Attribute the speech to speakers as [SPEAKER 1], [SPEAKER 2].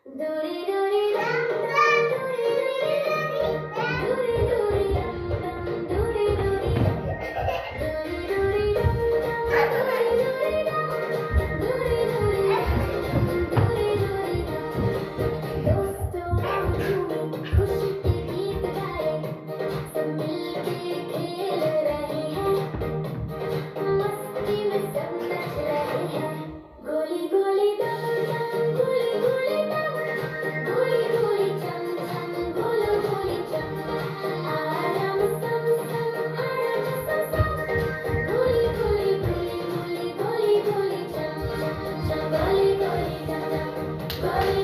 [SPEAKER 1] Dory dory dum dum, dory dory dum, dory dory dum dum, dory dory dum, dory dory dum dum, dory dory dum, dory dory dum, dory dory dum. दोस्तों आओ झूमें, खुशी के गीत गाएं, सब मिलके खेल रहे हैं, मस्ती में सब नच रहे हैं. गोली गोली दम दम, गोली गोली दम, गोली गोली चम चम, गोलो गोली चम. आराम सम सम, आराम सम सम, गोली गोली गोली गोली गोली गोली चम चम चम, गोली गोली दम दम, गोली